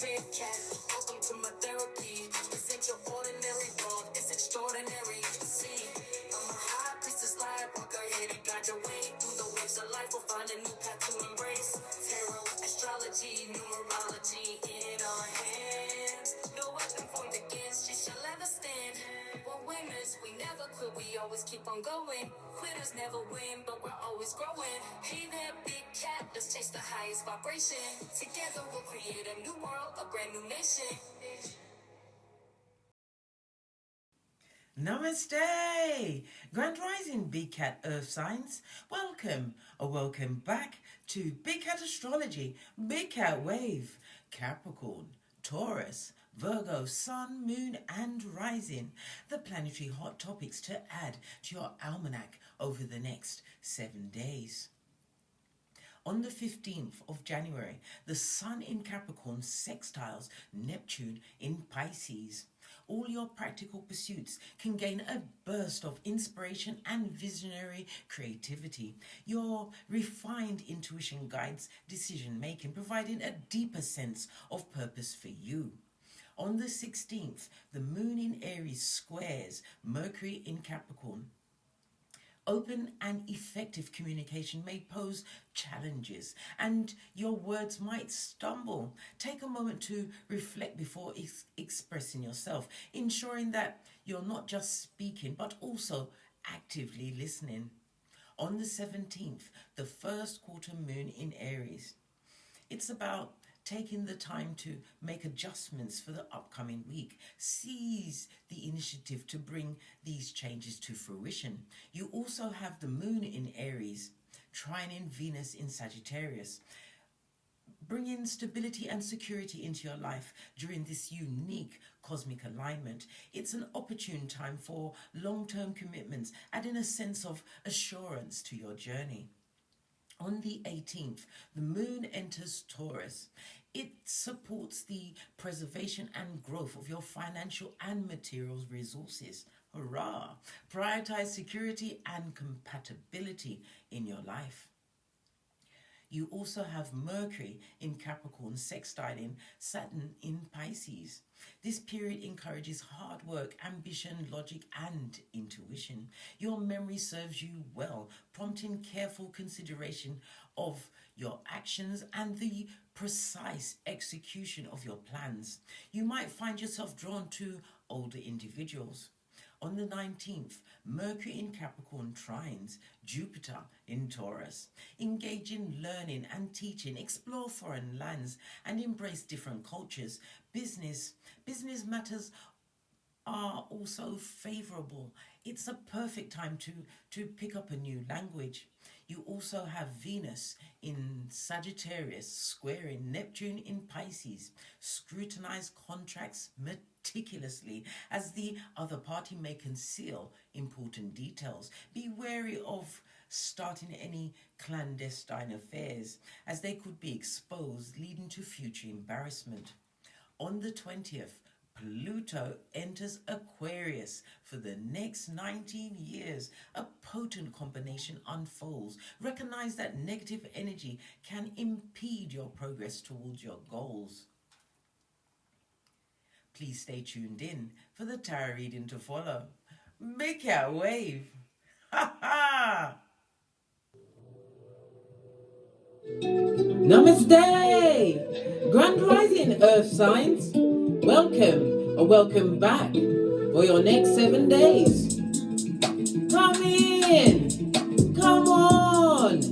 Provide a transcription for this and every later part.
big cat. Welcome to my therapy. This ain't your ordinary world, it's extraordinary. See, I'm a high priestess lightworker, here to guide your way through the waves of life. We'll find a new path to embrace. Tarot, astrology, numerology in our hands. No weapon formed against you shall ever stand. We're winners, we never quit, we always keep on going. Quitters never win, but we're always growing. Hey there, big cat, let's chase the highest vibration. Together we'll create a new world, a brand new nation. Namaste! Grand Rising Big Cat Earth Signs. Welcome or welcome back to Big Cat Astrology, Big Cat Wave, Capricorn, Taurus, Virgo, Sun, Moon and Rising. The planetary hot topics to add to your almanac over the next 7 days. On the 15th of January, the Sun in Capricorn sextiles Neptune in Pisces. All your practical pursuits can gain a burst of inspiration and visionary creativity. Your refined intuition guides decision-making, providing a deeper sense of purpose for you. On the 16th, the Moon in Aries squares Mercury in Capricorn. Open and effective communication may pose challenges and your words might stumble. Take a moment to reflect before expressing yourself, ensuring that you're not just speaking but also actively listening. On the 17th, the first quarter moon in Aries. It's about taking the time to make adjustments for the upcoming week. Seize the initiative to bring these changes to fruition. You also have the moon in Aries, trining Venus in Sagittarius, bringing stability and security into your life during this unique cosmic alignment. It's an opportune time for long-term commitments, adding a sense of assurance to your journey. On the 18th, the moon enters Taurus. It supports the preservation and growth of your financial and materials resources. Hurrah! Prioritize security and compatibility in your life. You also have Mercury in Capricorn sextiling Saturn in Pisces. This period encourages hard work, ambition, logic and intuition. Your memory serves you well, prompting careful consideration of your actions and the precise execution of your plans. You might find yourself drawn to older individuals. On the 19th, Mercury in Capricorn trines Jupiter in Taurus. Engage in learning and teaching, explore foreign lands and embrace different cultures. Business matters are also favorable. It's a perfect time to pick up a new language. You also have Venus in Sagittarius squaring Neptune in Pisces. Scrutinize contracts meticulously as the other party may conceal important details. Be wary of starting any clandestine affairs as they could be exposed, leading to future embarrassment. On the 20th, Pluto enters Aquarius for the next 19 years. A potent combination unfolds. Recognize that negative energy can impede your progress towards your goals. Please stay tuned in for the tarot reading to follow. Big Cat Wave. Ha ha! Namaste! Grand Rising Earth Signs. Welcome or welcome back for your next 7 days. Come in! Come on!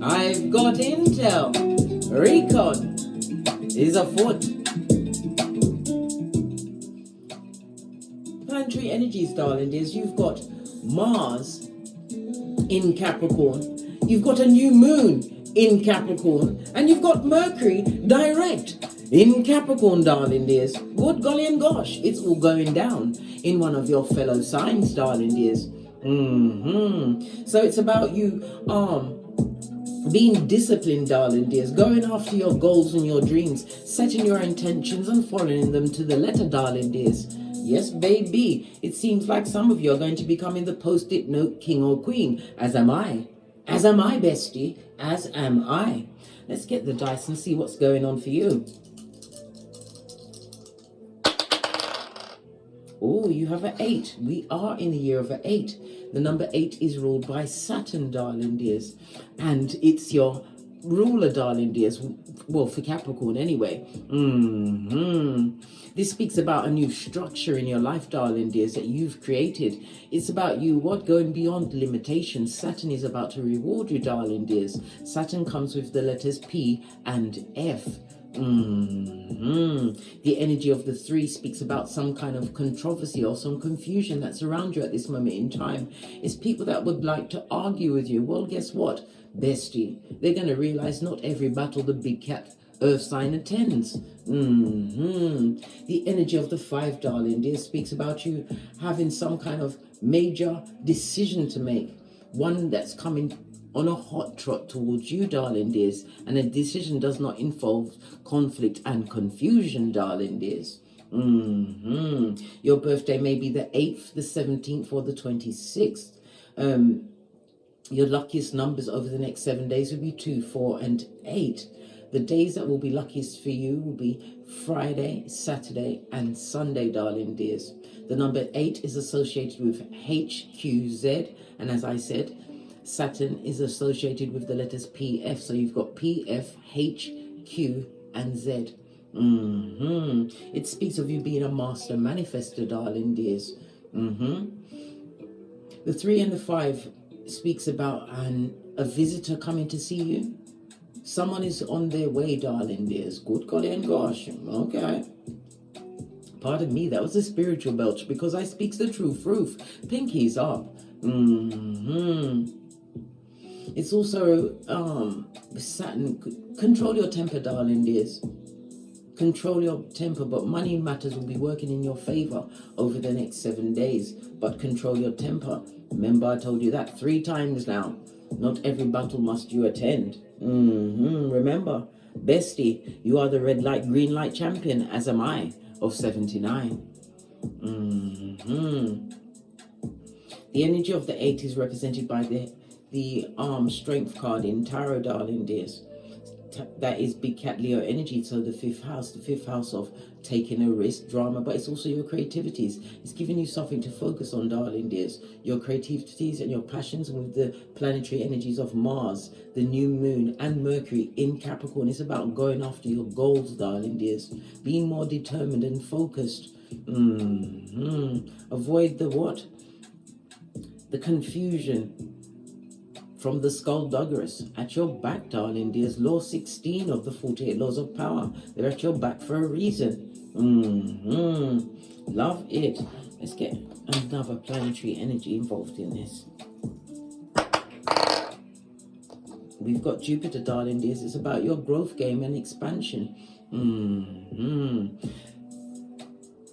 I've got intel. Recon is afoot. Planetary energies, darling dears. You've got Mars in Capricorn. You've got a new moon in Capricorn. And you've got Mercury direct in Capricorn, darling dears. Good golly and gosh, it's all going down in one of your fellow signs, darling dears. So it's about you being disciplined, darling dears, going after your goals and your dreams, setting your intentions and following them to the letter, darling dears. Yes, baby, it seems like some of you are going to be becoming the post-it note king or queen, as am I. As am I, bestie, as am I. Let's get the dice and see what's going on for you. Oh, you have an 8. We are in the year of an 8. The number 8 is ruled by Saturn, darling dears. And it's your ruler, darling dears. Well, for Capricorn anyway. This speaks about a new structure in your life, darling dears, that you've created. It's about you, going beyond limitations. Saturn is about to reward you, darling dears. Saturn comes with the letters P and F. The energy of the 3 speaks about some kind of controversy or some confusion that's around you at this moment in time. It's people that would like to argue with you. Well, guess what, bestie? They're going to realize not every battle the big cat earth sign attends. The energy of the 5, darling dear, speaks about you having some kind of major decision to make. One that's coming on a hot trot towards you, darling dears, and a decision does not involve conflict and confusion, darling dears. Your birthday may be the 8th, the 17th, or the 26th. Your luckiest numbers over the next 7 days will be 2, 4, and 8. The days that will be luckiest for you will be Friday, Saturday, and Sunday, darling dears. The number 8 is associated with HQZ, and as I said, Saturn is associated with the letters PF, so you've got PF, H, Q, and Z. It speaks of you being a master manifester, darling dears. The 3 and the 5 speaks about a visitor coming to see you. Someone is on their way, darling dears. Good golly and gosh. Okay. Pardon me, that was a spiritual belch because I speaks the truth. Pinkies up. It's also Saturn. Control your temper, darling dears. Control your temper, but money matters will be working in your favor over the next 7 days. But control your temper. Remember, I told you that 3 times now. Not every battle must you attend. Remember, bestie, you are the red light, green light champion, as am I, of 79. The energy of the 8 is represented by the strength card in tarot, darling dears. That is big cat Leo energy. So the 5th house of taking a risk, drama, but it's also your creativities. It's giving you something to focus on, darling dears. Your creativities and your passions with the planetary energies of Mars, the new moon, and Mercury in Capricorn. It's about going after your goals, darling dears. Being more determined and focused. Avoid the what? The confusion from the skullduggerous at your back, darling dears. Law 16 of the 48 laws of power. They're at your back for a reason. Love it. Let's get another planetary energy involved in this. We've got Jupiter, darling dears. It's about your growth game and expansion.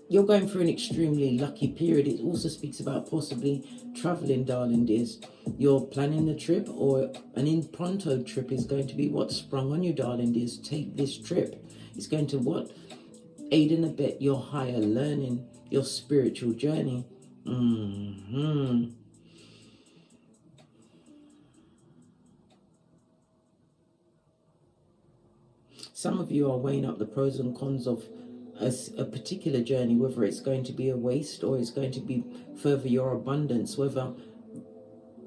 You're going through an extremely lucky period. It also speaks about possibly traveling, darling dears. You're planning a trip, or an in-pronto trip is going to be what's sprung on you, darling dears. Take this trip. It's going to what? Aid and abet your higher learning, your spiritual journey. Some of you are weighing up the pros and cons of a particular journey, whether it's going to be a waste or it's going to be further your abundance, whether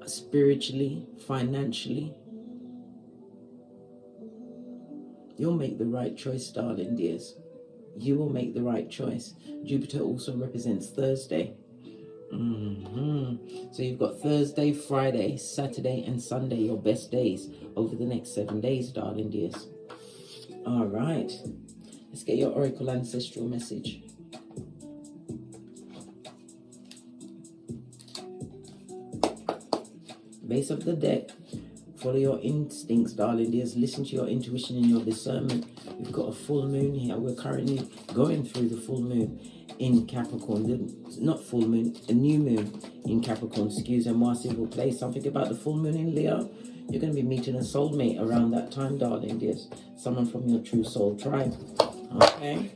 spiritually, financially. You'll make the right choice, darling dears. You will make the right choice. Jupiter also represents Thursday. So you've got Thursday, Friday, Saturday, and Sunday, your best days over the next 7 days, darling dears. All right. Let's get your Oracle Ancestral message. Base of the deck. Follow your instincts, darling dears. Listen to your intuition and your discernment. We've got a full moon here. We're currently going through the full moon in Capricorn. Not full moon, a new moon in Capricorn. Excuse me, Marcy will play something about the full moon in Leo. You're going to be meeting a soulmate around that time, darling dears. Someone from your true soul tribe. Okay.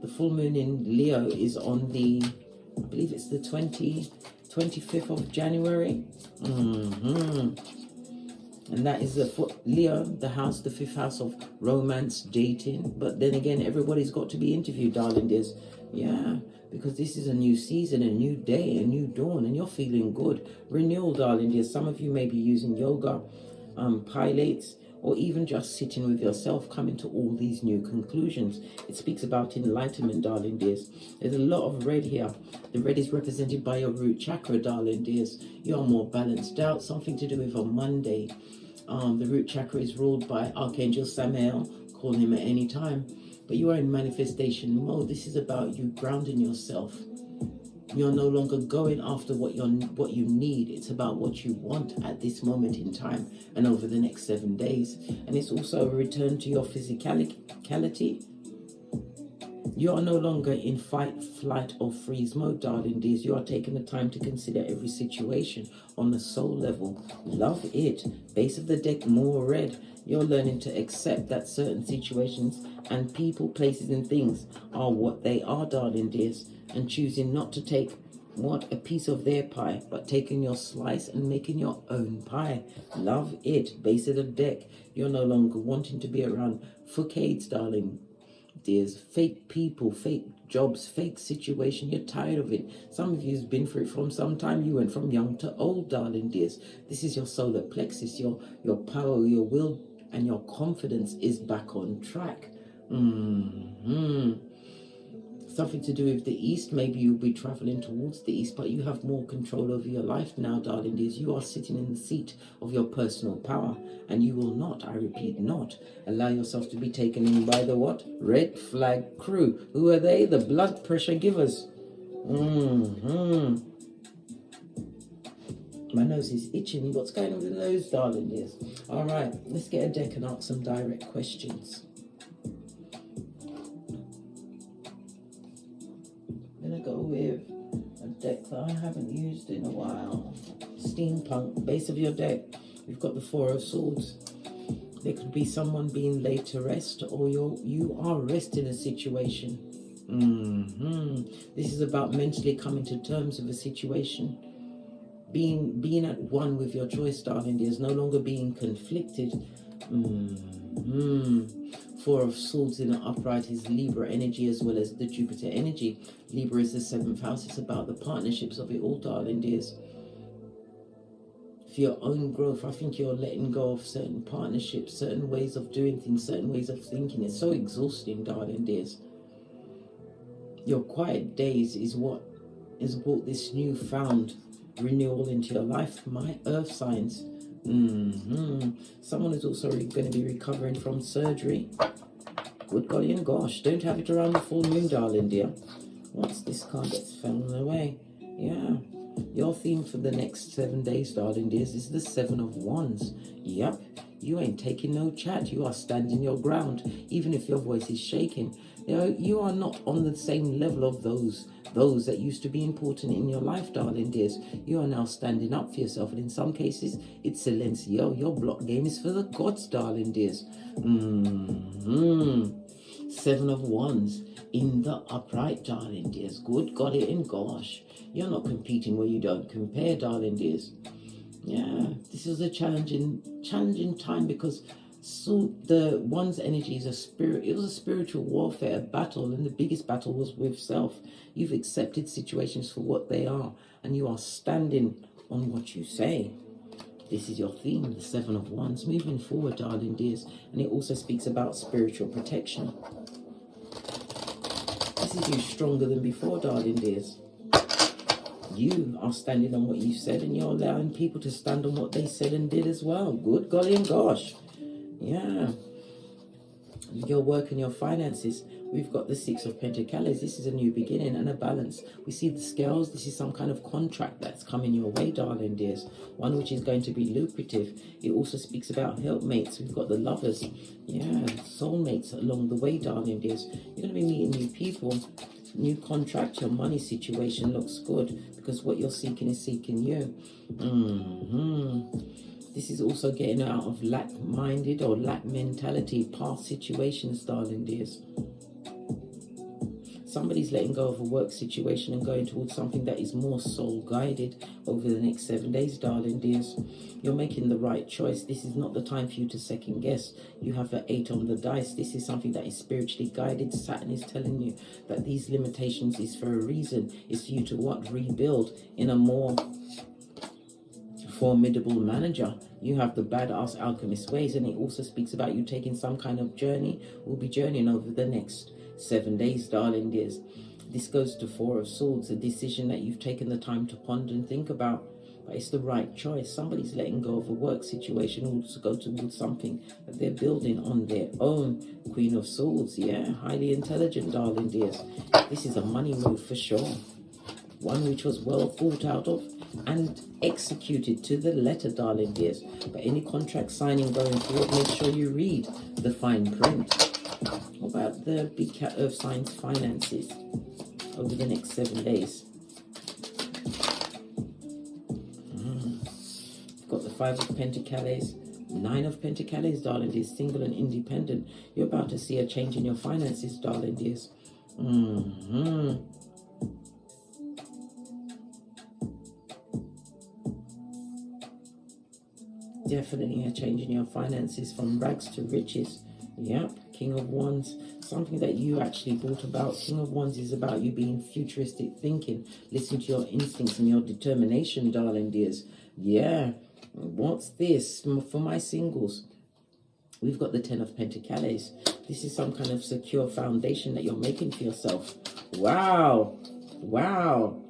The full moon in Leo is on the, I believe it's the 25th of January. And that is Leo, the house, the 5th house of romance, dating. But then again, everybody's got to be interviewed, darling. Yeah, because this is a new season, a new day, a new dawn, and you're feeling good. Renewal, darling. Some of you may be using yoga, pilates, or even just sitting with yourself, coming to all these new conclusions. It speaks about enlightenment, darling dears. There's a lot of red here. The red is represented by your root chakra, darling dears. You're more balanced out, something to do with a Monday. The root chakra is ruled by Archangel Samael. Call him at any time. But you are in manifestation mode. This is about you grounding yourself. You're no longer going after what you need. It's about what you want at this moment in time and over the next 7 days. And it's also a return to your physicality. You are no longer in fight, flight, or freeze mode, darling dears. You are taking the time to consider every situation on the soul level. Love it. Base of the deck, more red. You're learning to accept that certain situations and people, places, and things are what they are, darling dears, and choosing not to take a piece of their pie, but taking your slice and making your own pie. Love it. Base of the deck. You're no longer wanting to be around facades, darling dears. Fake people, fake jobs, fake situation. You're tired of it. Some of you have been through it from some time. You went from young to old, darling dears. This is your solar plexus. Your power, your will, and your confidence is back on track. Something to do with the east. Maybe you'll be traveling towards the east, but you have more control over your life now, darling dears. You are sitting in the seat of your personal power, and you will not, I repeat, not allow yourself to be taken in by the what? Red flag crew. Who are they? The blood pressure givers. My nose is itching. What's going on with the nose, darling dears? All right, let's get a deck and ask some direct questions. I'm gonna go with a deck that I haven't used in a while. Steampunk. Base of your deck, we've got the 4 of Swords. There could be someone being laid to rest, or you are resting a situation. This is about mentally coming to terms with a situation. Being at one with your choice, darling. There's no longer being conflicted. 4 of Swords in the upright is Libra energy as well as the Jupiter energy. Libra is the 7th house. It's about the partnerships of it all, darling dears. For your own growth, I think you're letting go of certain partnerships, certain ways of doing things, certain ways of thinking. It's so exhausting, darling dears. Your quiet days is what has brought this newfound renewal into your life, my earth signs. Someone is also going to be recovering from surgery. Good golly and gosh, don't have it around the full moon, darling dear. What's this card that's fallen away? Yeah, your theme for the next 7 days, darling dears, is the 7 of Wands. Yep, you ain't taking no chat. You are standing your ground, even if your voice is shaking. You are not on the same level of those that used to be important in your life, darling dears. You are now standing up for yourself, and in some cases, it's silencio. Your block game is for the gods, darling dears. 7 of Wands in the upright, darling dears. Good golly and gosh. You're not competing where you don't compare, darling dears. Yeah, this is a challenging time because the One's energy is it was a spiritual warfare, a battle, and the biggest battle was with self. You've accepted situations for what they are, and you are standing on what you say. This is your theme, the 7 of Wands, moving forward, darling dears, and it also speaks about spiritual protection. This is you stronger than before, darling dears. You are standing on what you said, and you're allowing people to stand on what they said and did as well. Good golly and gosh. Yeah. Your work and your finances. We've got the 6 of Pentacles. This is a new beginning and a balance. We see the scales. This is some kind of contract that's coming your way, darling dears. One which is going to be lucrative. It also speaks about helpmates. We've got the Lovers. Yeah, soulmates along the way, darling dears. You're going to be meeting new people. New contract. Your money situation looks good because what you're seeking is seeking you. This is also getting out of lack-minded or lack mentality, past situations, darling dears. somebody's letting go of a work situation and going towards something that is more soul guided over the next 7 days, darling dears. You're making the right choice. This is not the time for you to second guess. You have an 8 on the dice. This is something that is spiritually guided. Saturn is telling you that these limitations is for a reason. It's for you to what? Rebuild in a more formidable manager. You have the badass alchemist ways, and it also speaks about you taking some kind of journey. We'll be journeying over the next 7 days, darling dears. This goes to 4 of Swords, a decision that you've taken the time to ponder and think about, but it's the right choice. Somebody's letting go of a work situation also go towards something that they're building on their own. Queen of Swords, yeah, highly intelligent, darling dears. This is a money move for sure, one which was well thought out of and executed to the letter, darling dears. But any contract signing going forward, make sure you read the fine print. What about the big cat earth signs finances over the next 7 days? You've got the 5 of Pentacles, 9 of Pentacles, darling dears, single and independent. You're about to see a change in your finances, darling dears. Definitely a change in your finances from rags to riches. Yep, King of Wands, something that you actually brought about. King of Wands is about you being futuristic thinking. Listen to your instincts and your determination, darling dears. Yeah, what's this for my singles? We've got the 10 of Pentacles. This is some kind of secure foundation that you're making for yourself. Wow, wow.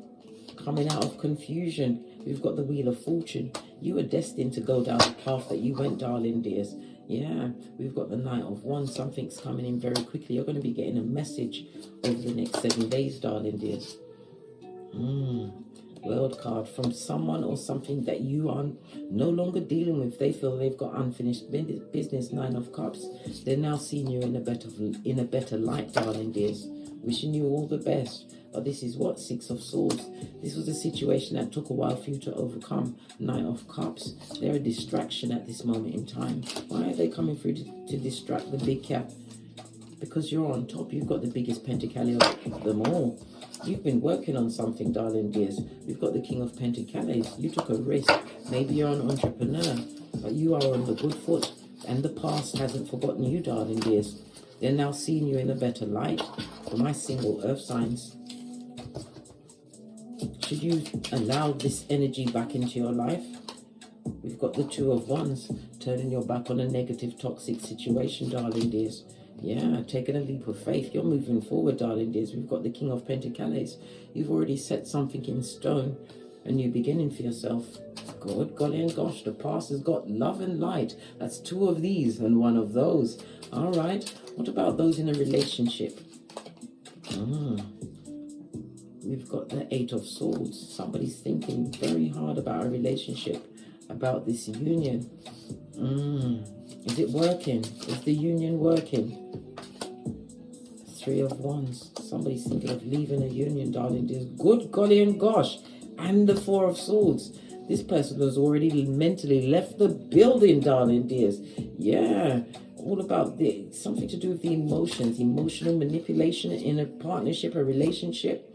Coming out of confusion. We've got the Wheel of Fortune. You are destined to go down the path that you went, darling dears. Yeah, we've got the Knight of Wands. Something's coming in very quickly. You're going to be getting a message over the next 7 days, darling dears. World card from someone or something that you are no longer dealing with. They feel they've got unfinished business. 9 of Cups. They're now seeing you in a better light, darling dears. Wishing you all the best. But this is what? 6 of Swords. This was a situation that took a while for you to overcome. 9 of Cups. They're a distraction at this moment in time. Why are they coming through to distract the big cat? Because you're on top. You've got the biggest pentacle of them all. You've been working on something, darling dears. We've got the King of Pentacles. You took a risk. Maybe you're an entrepreneur, but you are on the good foot. And the past hasn't forgotten you, darling dears. They're now seeing you in a better light. For my single earth signs, should you allow this energy back into your life? We've got the 2 of Wands, turning your back on a negative, toxic situation, darling dears. Yeah, taking a leap of faith. You're moving forward, darling dears. We've got the King of Pentacles. You've already set something in stone. A new beginning for yourself. Good golly and gosh, the past has got love and light. That's 2 of these and 1 of those. All right. What about those in a relationship? We've got the 8 of Swords. Somebody's thinking very hard about a relationship, about this union. Is it working? Is the union working? 3 of Wands. Somebody's thinking of leaving a union, darling dears. Good golly and gosh. And the 4 of Swords. This person has already mentally left the building, darling dears. Yeah. All about something to do with the emotions, emotional manipulation in a partnership, a relationship.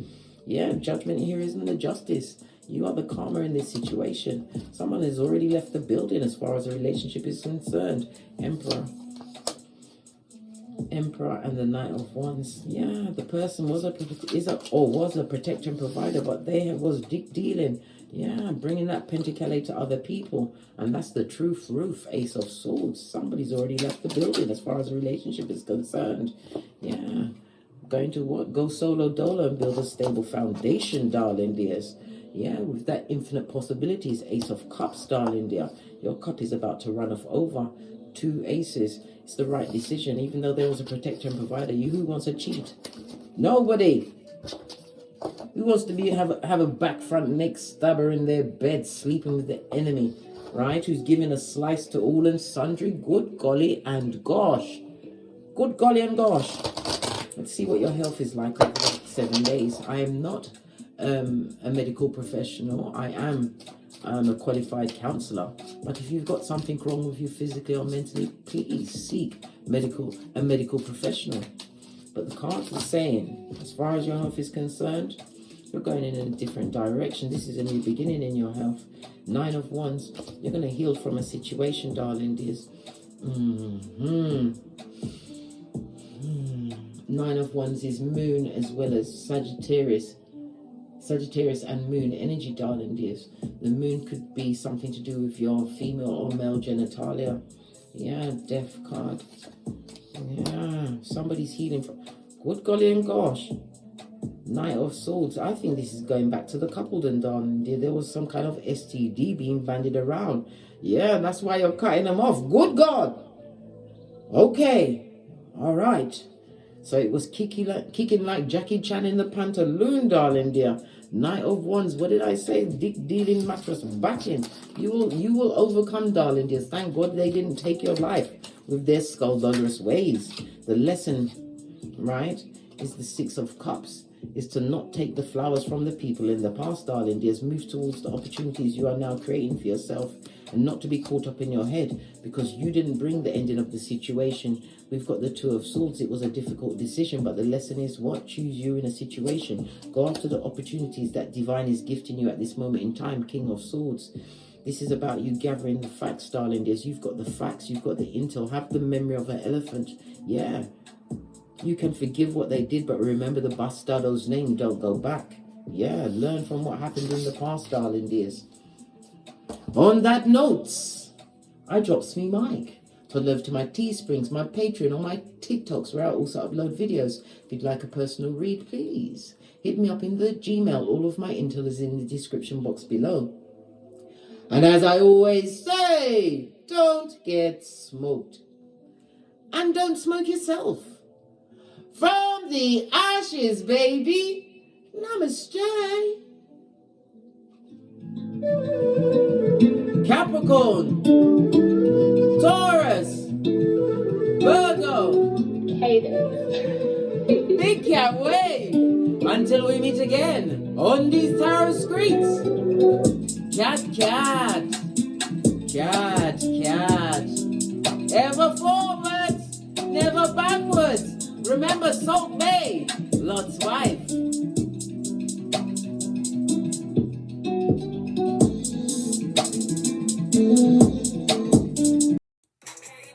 Yeah, judgment here isn't the justice. You are the karma in this situation. Someone has already left the building as far as a relationship is concerned. Emperor and the Knight of Wands. Yeah, the person was a protector and provider, but they was dealing. Yeah, bringing that pentacle to other people. And that's the truth roof, Ace of Swords. Somebody's already left the building as far as a relationship is concerned. Yeah. Going to what? Go solo dolo and build a stable foundation, darling dears. Yeah, with that infinite possibilities. Ace of Cups, darling dear. Your cup is about to run off over. 2 aces. It's the right decision. Even though there was a protector and provider. Who wants to cheat? Nobody. Who wants to have a back front neck stabber in their bed sleeping with the enemy, right? Who's giving a slice to all and sundry? Good golly and gosh. Good golly and gosh. Let's see what your health is like over the 7 days. I am not a medical professional. I am a qualified counsellor. But if you've got something wrong with you physically or mentally, please seek a medical professional. But the cards are saying, as far as your health is concerned, you're going in a different direction. This is a new beginning in your health. 9 of Wands, you're going to heal from a situation, darling dears. 9 of Wands is Moon as well as Sagittarius. Sagittarius and Moon energy, darling dears. The Moon could be something to do with your female or male genitalia. Yeah, Death card. Yeah, somebody's healing from... Good golly and gosh. Knight of Swords. I think this is going back to the coupledom, darling dear. There was some kind of STD being bandied around. Yeah, that's why you're cutting them off. Good God. Okay. All right. So it was kicking like Jackie Chan in the pantaloon, darling dear. Knight of Wands. What did I say? Dick dealing, mattress batting. You will overcome, darling dear. Thank God they didn't take your life with their skullduggerous ways. The lesson, right, is the 6 of Cups. Is to not take the flowers from the people in the past, darling dears. Move towards the opportunities you are now creating for yourself, and not to be caught up in your head because you didn't bring the ending of the situation. We've got the 2 of Swords. It was a difficult decision, but the lesson is what? Choose you in a situation. Go after the opportunities that divine is gifting you at this moment in time. King of Swords. This is about you gathering the facts, darling dears. You've got the facts. You've got the intel. Have the memory of an elephant. Yeah. You can forgive what they did, but remember the bastardo's name. Don't go back. Yeah, learn from what happened in the past, darling dears. On that note, I drops me mic. Put love to my Teesprings, my Patreon, or my TikToks, where I also upload videos. If you'd like a personal read, please hit me up in the Gmail. All of my intel is in the description box below. And as I always say, don't get smoked. And don't smoke yourself. From the ashes, baby. Namaste. Capricorn, Taurus, Virgo. Hey there. Big cat wave. Until we meet again on these tarot streets. Cat, cat. Cat, cat. Ever forwards, never backwards. Remember Salt Bay, Lot's wife. Hey,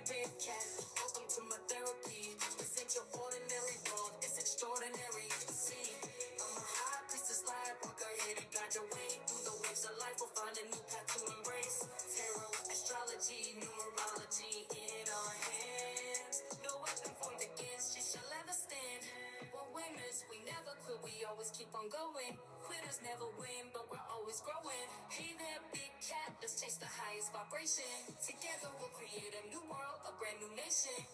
big cat, welcome to my therapy. This ain't your ordinary world, it's extraordinary. See, I'm a high priestess lightworker, here to guide your way through the waves of life. We'll find a new path to embrace. Tarot, astrology, numerology in our hands. No weapon formed against you shall ever stand. We're winners, we never quit, we always keep on going. Quitters never win, but we're always growing. Hey there, big cat, let's chase the highest vibration. Together we'll create a new world, a brand new nation.